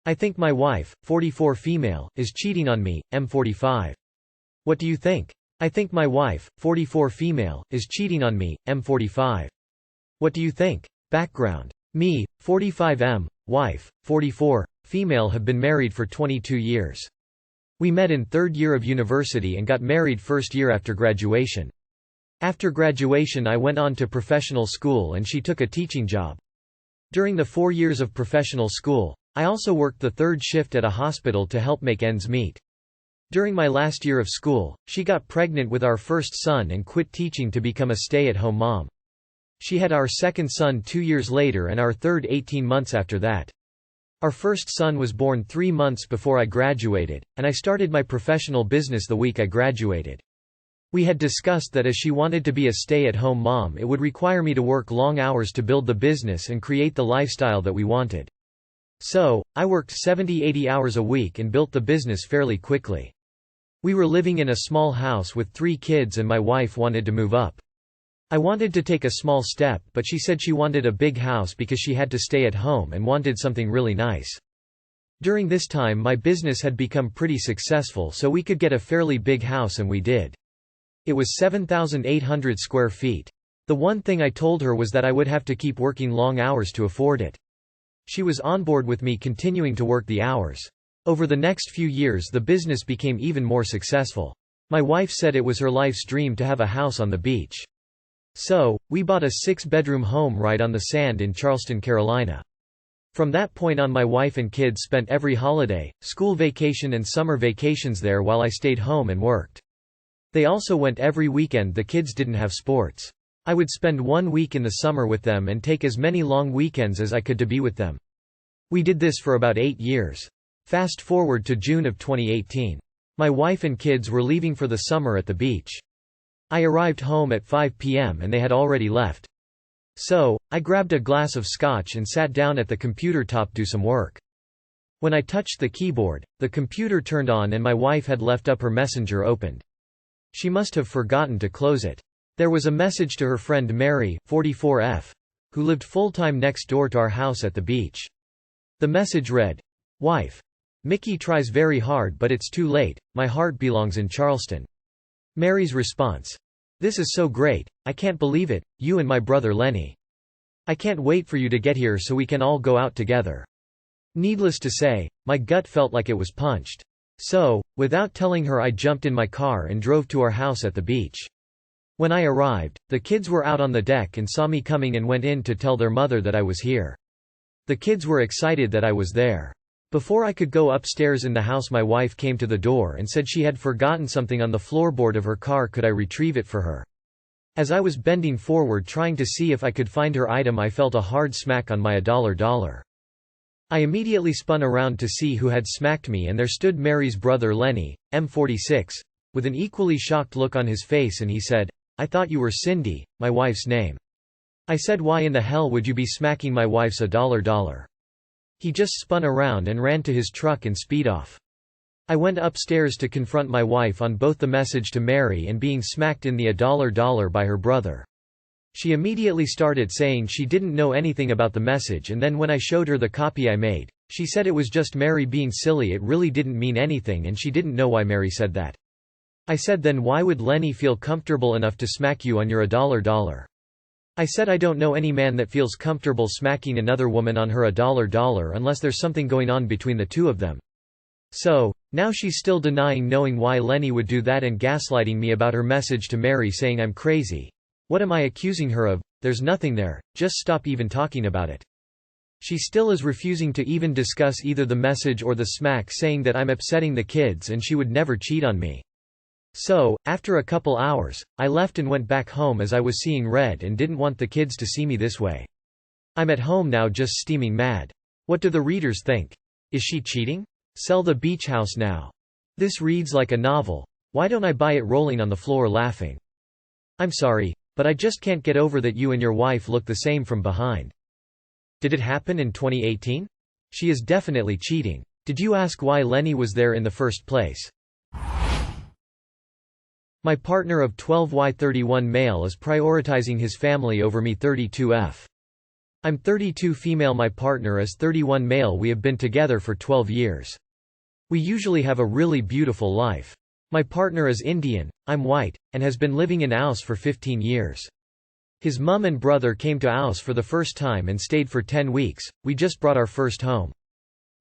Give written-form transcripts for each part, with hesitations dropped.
I think my wife, 44 female, is cheating on me, m45. What do you think? I think my wife, 44 female, is cheating on me, m45. What do you think? Background. Me, 45 m, wife, 44, female have been married for 22 years. We met in third year of university and got married first year after graduation. After graduation I went on to professional school and she took a teaching job. During the 4 years of professional school, I also worked the third shift at a hospital to help make ends meet. During my last year of school, she got pregnant with our first son and quit teaching to become a stay-at-home mom. She had our second son 2 years later and our third 18 months after that. Our first son was born 3 months before I graduated, and I started my professional business the week I graduated. We had discussed that as she wanted to be a stay-at-home mom, it would require me to work long hours to build the business and create the lifestyle that we wanted. So, I worked 70–80 hours a week and built the business fairly quickly. We were living in a small house with 3 kids and my wife wanted to move up. I wanted to take a small step, but she said she wanted a big house because she had to stay at home and wanted something really nice. During this time my business had become pretty successful, so we could get a fairly big house, and we did. It was 7,800 square feet. The one thing I told her was that I would have to keep working long hours to afford it. She was on board with me continuing to work the hours. Over the next few years the business became even more successful. My wife said it was her life's dream to have a house on the beach. So, we bought a 6-bedroom home right on the sand in Charleston, Carolina. From that point on my wife and kids spent every holiday, school vacation and summer vacations there while I stayed home and worked. They also went every weekend. The kids didn't have sports. I would spend 1 week in the summer with them and take as many long weekends as I could to be with them. We did this for about 8 years. Fast forward to June of 2018. My wife and kids were leaving for the summer at the beach. I arrived home at 5 p.m. and they had already left. So, I grabbed a glass of scotch and sat down at the computer top to do some work. When I touched the keyboard, the computer turned on and my wife had left up her messenger opened. She must have forgotten to close it. There was a message to her friend Mary, 44F, who lived full-time next door to our house at the beach. The message read, "Wife. Mickey tries very hard but it's too late, my heart belongs in Charleston." Mary's response, "This is so great, I can't believe it, you and my brother Lenny. I can't wait for you to get here so we can all go out together." Needless to say, my gut felt like it was punched. So, without telling her, I jumped in my car and drove to our house at the beach. When I arrived, the kids were out on the deck and saw me coming and went in to tell their mother that I was here. The kids were excited that I was there. Before I could go upstairs in the house, my wife came to the door and said she had forgotten something on the floorboard of her car. Could I retrieve it for her? As I was bending forward trying to see if I could find her item, I felt a hard smack on my $1. I immediately spun around to see who had smacked me, and there stood Mary's brother Lenny, M46, with an equally shocked look on his face, and he said, "I thought you were Cindy, my wife's name." I said, "Why in the hell would you be smacking my wife's $1? He just spun around and ran to his truck and speed off. I went upstairs to confront my wife on both the message to Mary and being smacked in the $1 by her brother. She immediately started saying she didn't know anything about the message, and then when I showed her the copy I made, she said it was just Mary being silly, it really didn't mean anything, and she didn't know why Mary said that. I said, "Then why would Lenny feel comfortable enough to smack you on your $1? I said, "I don't know any man that feels comfortable smacking another woman on her $1 unless there's something going on between the two of them." So, now she's still denying knowing why Lenny would do that and gaslighting me about her message to Mary, saying I'm crazy. What am I accusing her of? There's nothing there, just stop even talking about it. She still is refusing to even discuss either the message or the smack, saying that I'm upsetting the kids and she would never cheat on me. So, after a couple hours, I left and went back home as I was seeing red and didn't want the kids to see me this way. I'm at home now just steaming mad. What do the readers think? Is she cheating? Sell the beach house now. This reads like a novel. Why don't I buy it? Rolling on the floor laughing. I'm sorry, but I just can't get over that you and your wife look the same from behind. Did it happen in 2018? She is definitely cheating. Did you ask why Lenny was there in the first place? My partner of 12Y31 male is prioritizing his family over me 32F. I'm 32 female. My partner is 31 male. We have been together for 12 years. We usually have a really beautiful life. My partner is Indian, I'm white, and has been living in Aus for 15 years. His mum and brother came to Aus for the first time and stayed for 10 weeks. We just brought our first home.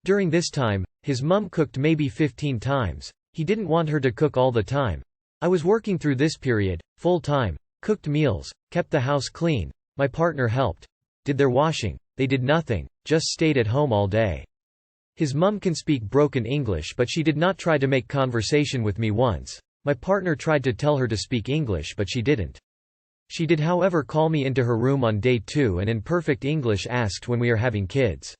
During this time, his mum cooked maybe 15 times. He didn't want her to cook all the time. I was working through this period, full time, cooked meals, kept the house clean. My partner helped, did their washing. They did nothing, just stayed at home all day. His mum can speak broken English, but she did not try to make conversation with me once. My partner tried to tell her to speak English, but she didn't. She did, however, call me into her room on day 2 and in perfect English asked when we are having kids.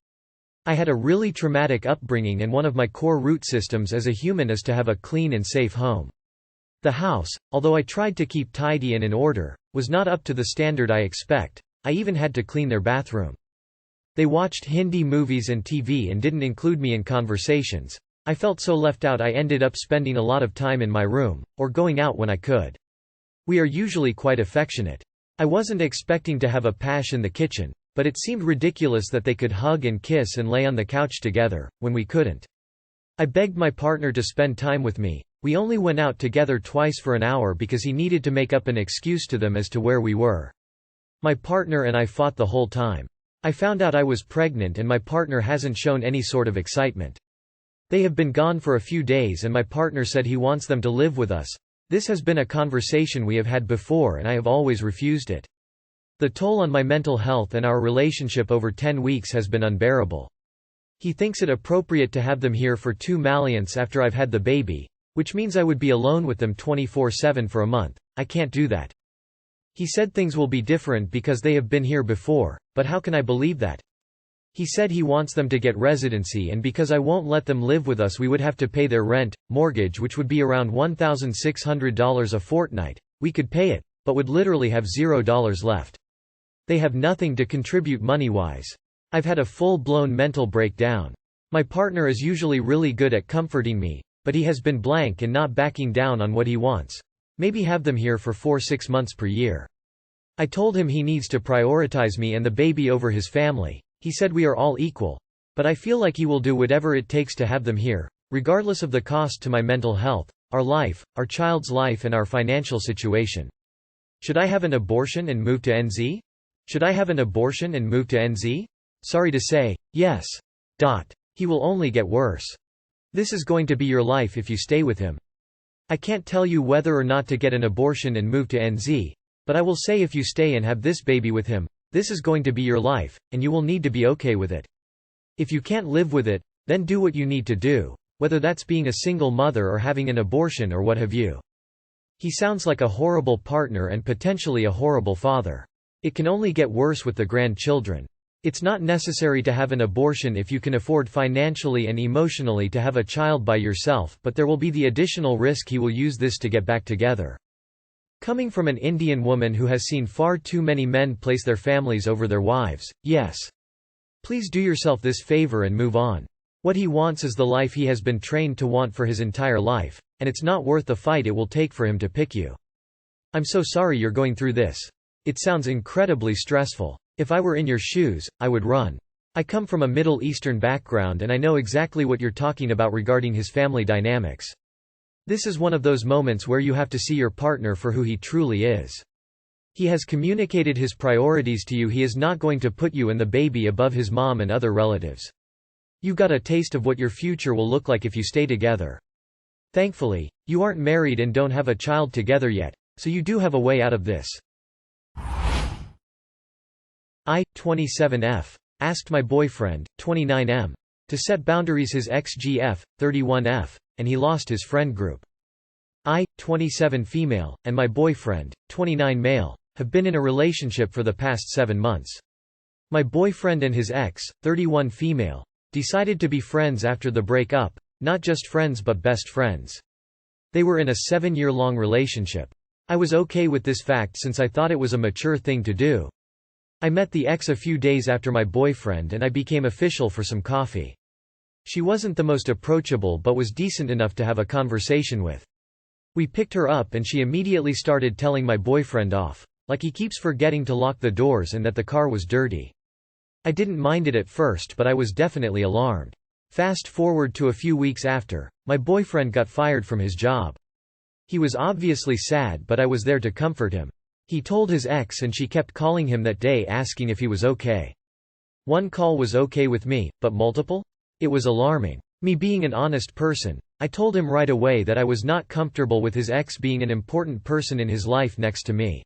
I had a really traumatic upbringing, and one of my core root systems as a human is to have a clean and safe home. The house, although I tried to keep tidy and in order, was not up to the standard I expect. I even had to clean their bathroom. They watched Hindi movies and TV and didn't include me in conversations. I felt so left out. I ended up spending a lot of time in my room, or going out when I could. We are usually quite affectionate. I wasn't expecting to have a pash in the kitchen, but it seemed ridiculous that they could hug and kiss and lay on the couch together, when we couldn't. I begged my partner to spend time with me. We only went out together twice for an hour because he needed to make up an excuse to them as to where we were. My partner and I fought the whole time. I found out I was pregnant and my partner hasn't shown any sort of excitement. They have been gone for a few days and my partner said he wants them to live with us. This has been a conversation we have had before and I have always refused it. The toll on my mental health and our relationship over 10 weeks has been unbearable. He thinks it appropriate to have them here for 2 months after I've had the baby, which means I would be alone with them 24/7 for a month. I can't do that. He said things will be different because they have been here before, but how can I believe that? He said he wants them to get residency, and because I won't let them live with us we would have to pay their rent, mortgage, which would be around $1,600 a fortnight. We could pay it, but would literally have $0 left. They have nothing to contribute money-wise. I've had a full-blown mental breakdown. My partner is usually really good at comforting me, but he has been blank and not backing down on what he wants. Maybe have them here for 4-6 months per year. I told him he needs to prioritize me and the baby over his family. He said we are all equal. But I feel like he will do whatever it takes to have them here, regardless of the cost to my mental health, our life, our child's life and our financial situation. Should I have an abortion and move to NZ? Should I have an abortion and move to NZ? Sorry to say, yes. He will only get worse. This is going to be your life if you stay with him. I can't tell you whether or not to get an abortion and move to NZ, but I will say if you stay and have this baby with him, this is going to be your life, and you will need to be okay with it. If you can't live with it, then do what you need to do, whether that's being a single mother or having an abortion or what have you. He sounds like a horrible partner and potentially a horrible father. It can only get worse with the grandchildren. It's not necessary to have an abortion if you can afford financially and emotionally to have a child by yourself, but there will be the additional risk he will use this to get back together. Coming from an Indian woman who has seen far too many men place their families over their wives, yes. Please do yourself this favor and move on. What he wants is the life he has been trained to want for his entire life, and it's not worth the fight it will take for him to pick you. I'm so sorry you're going through this. It sounds incredibly stressful. If I were in your shoes, I would run. I come from a Middle Eastern background and I know exactly what you're talking about regarding his family dynamics. This is one of those moments where you have to see your partner for who he truly is. He has communicated his priorities to you. He is not going to put you and the baby above his mom and other relatives. You got a taste of what your future will look like if you stay together. Thankfully, you aren't married and don't have a child together yet, so you do have a way out of this. I, 27F, asked my boyfriend, 29M, to set boundaries. His ex-GF, 31F, and he lost his friend group. I, 27 female, and my boyfriend, 29 male, have been in a relationship for the past 7 months. My boyfriend and his ex, 31 female, decided to be friends after the breakup, not just friends but best friends. They were in a 7-year-long relationship. I was okay with this fact since I thought it was a mature thing to do. I met the ex a few days after my boyfriend and I became official for some coffee. She wasn't the most approachable but was decent enough to have a conversation with. We picked her up and she immediately started telling my boyfriend off, like he keeps forgetting to lock the doors and that the car was dirty. I didn't mind it at first, but I was definitely alarmed. Fast forward to a few weeks after, my boyfriend got fired from his job. He was obviously sad, but I was there to comfort him. He told his ex and she kept calling him that day asking if he was okay. One call was okay with me, but multiple? It was alarming. Me being an honest person, I told him right away that I was not comfortable with his ex being an important person in his life next to me.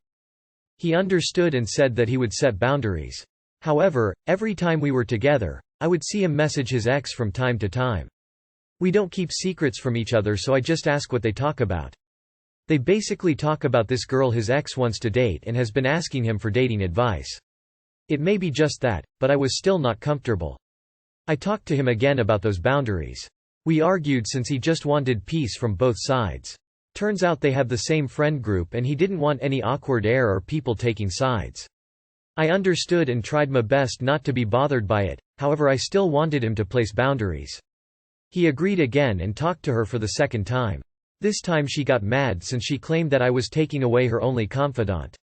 He understood and said that he would set boundaries. However, every time we were together, I would see him message his ex from time to time. We don't keep secrets from each other, so I just ask what they talk about. They basically talk about this girl his ex wants to date and has been asking him for dating advice. It may be just that, but I was still not comfortable. I talked to him again about those boundaries. We argued since he just wanted peace from both sides. Turns out they have the same friend group and he didn't want any awkward air or people taking sides. I understood and tried my best not to be bothered by it, however I still wanted him to place boundaries. He agreed again and talked to her for the second time. This time she got mad since she claimed that I was taking away her only confidant.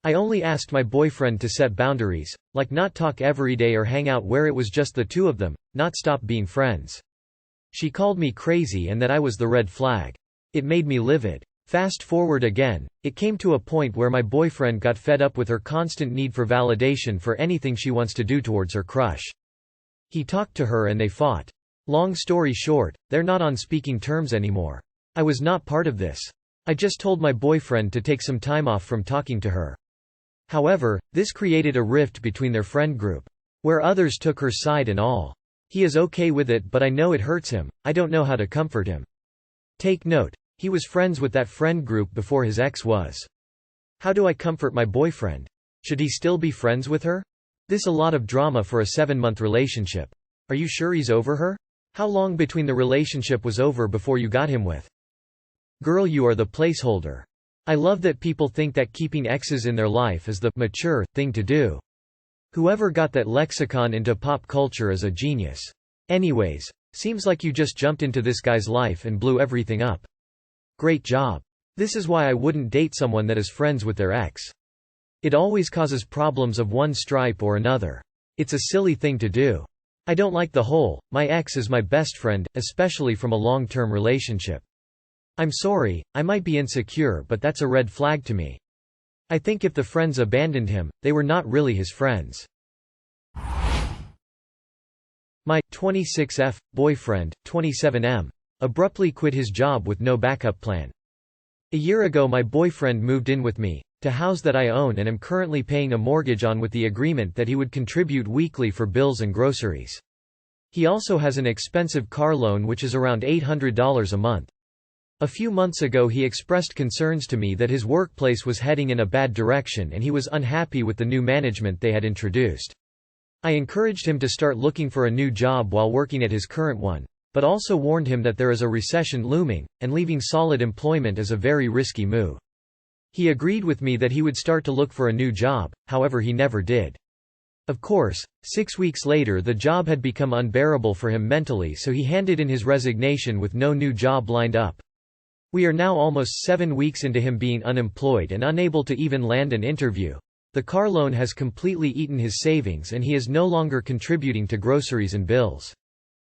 I only asked my boyfriend to set boundaries, like not talk every day or hang out where it was just the two of them, not stop being friends. She called me crazy and that I was the red flag. It made me livid. Fast forward again, it came to a point where my boyfriend got fed up with her constant need for validation for anything she wants to do towards her crush. He talked to her and they fought. Long story short, they're not on speaking terms anymore. I was not part of this. I just told my boyfriend to take some time off from talking to her. However, this created a rift between their friend group, where others took her side and all. He is okay with it, but I know it hurts him. I don't know how to comfort him. Take note, he was friends with that friend group before his ex was. How do I comfort my boyfriend? Should he still be friends with her? This a lot of drama for a 7-month relationship. Are you sure he's over her? How long between the relationship was over before you got him with? Girl, you are the placeholder. I love that people think that keeping exes in their life is the mature thing to do. Whoever got that lexicon into pop culture is a genius. Anyways, seems like you just jumped into this guy's life and blew everything up. Great job. This is why I wouldn't date someone that is friends with their ex. It always causes problems of one stripe or another. It's a silly thing to do. I don't like the whole, my ex is my best friend, especially from a long-term relationship. I'm sorry, I might be insecure, but that's a red flag to me. I think if the friends abandoned him, they were not really his friends. My 26F boyfriend, 27M, abruptly quit his job with no backup plan. A year ago my boyfriend moved in with me, to house that I own and am currently paying a mortgage on with the agreement that he would contribute weekly for bills and groceries. He also has an expensive car loan which is around $800 a month. A few months ago he expressed concerns to me that his workplace was heading in a bad direction and he was unhappy with the new management they had introduced. I encouraged him to start looking for a new job while working at his current one, but also warned him that there is a recession looming, and leaving solid employment is a very risky move. He agreed with me that he would start to look for a new job, however he never did. Of course, 6 weeks later the job had become unbearable for him mentally, so he handed in his resignation with no new job lined up. We are now almost 7 weeks into him being unemployed and unable to even land an interview. The car loan has completely eaten his savings and he is no longer contributing to groceries and bills.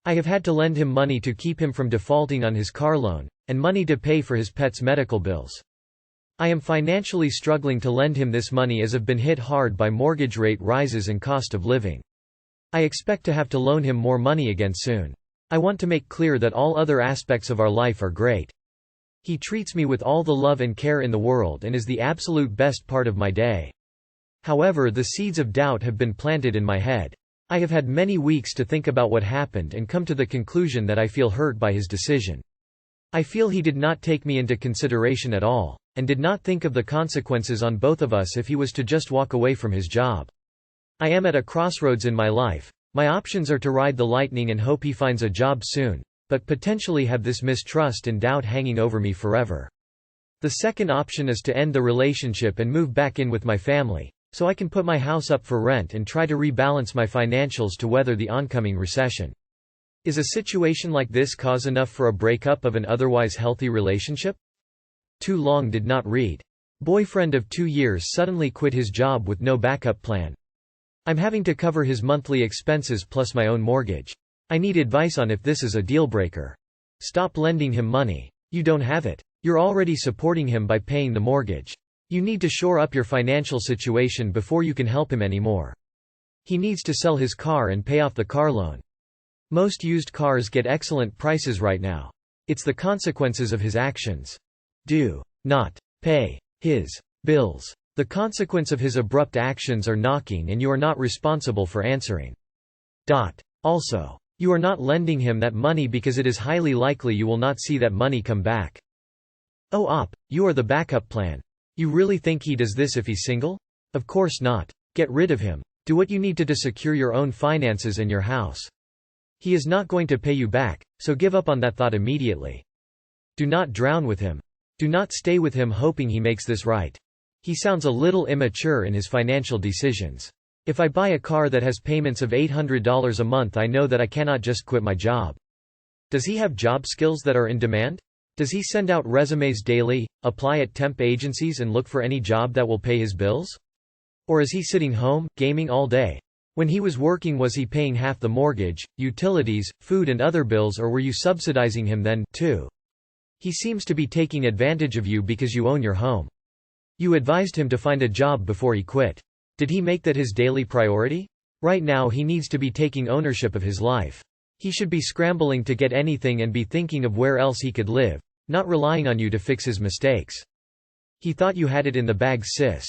I have had to lend him money to keep him from defaulting on his car loan, and money to pay for his pet's medical bills. I am financially struggling to lend him this money as I've been hit hard by mortgage rate rises and cost of living. I expect to have to loan him more money again soon. I want to make clear that all other aspects of our life are great. He treats me with all the love and care in the world and is the absolute best part of my day. However, the seeds of doubt have been planted in my head. I have had many weeks to think about what happened and come to the conclusion that I feel hurt by his decision. I feel he did not take me into consideration at all, and did not think of the consequences on both of us if he was to just walk away from his job. I am at a crossroads in my life. My options are to ride the lightning and hope he finds a job soon, but potentially have this mistrust and doubt hanging over me forever. The second option is to end the relationship and move back in with my family, so I can put my house up for rent and try to rebalance my financials to weather the oncoming recession. Is a situation like this cause enough for a breakup of an otherwise healthy relationship? Too long did not read. Boyfriend of 2 years suddenly quit his job with no backup plan. I'm having to cover his monthly expenses plus my own mortgage. I need advice on if this is a deal-breaker. Stop lending him money. You don't have it. You're already supporting him by paying the mortgage. You need to shore up your financial situation before you can help him anymore. He needs to sell his car and pay off the car loan. Most used cars get excellent prices right now. It's the consequences of his actions. Do not pay his bills. The consequence of his abrupt actions are knocking, and you are not responsible for answering. Also, you are not lending him that money because it is highly likely you will not see that money come back. You are the backup plan. You really think he does this if he's single? Of course not. Get rid of him. Do what you need to secure your own finances and your house. He is not going to pay you back, so give up on that thought immediately. Do not drown with him. Do not stay with him hoping he makes this right. He sounds a little immature in his financial decisions. If I buy a car that has payments of $800 a month, I know that I cannot just quit my job. Does he have job skills that are in demand? Does he send out resumes daily, apply at temp agencies and look for any job that will pay his bills? Or is he sitting home, gaming all day? When he was working, was he paying half the mortgage, utilities, food and other bills, or were you subsidizing him then, too? He seems to be taking advantage of you because you own your home. You advised him to find a job before he quit. Did he make that his daily priority? Right now he needs to be taking ownership of his life. He should be scrambling to get anything and be thinking of where else he could live, not relying on you to fix his mistakes. He thought you had it in the bag, sis.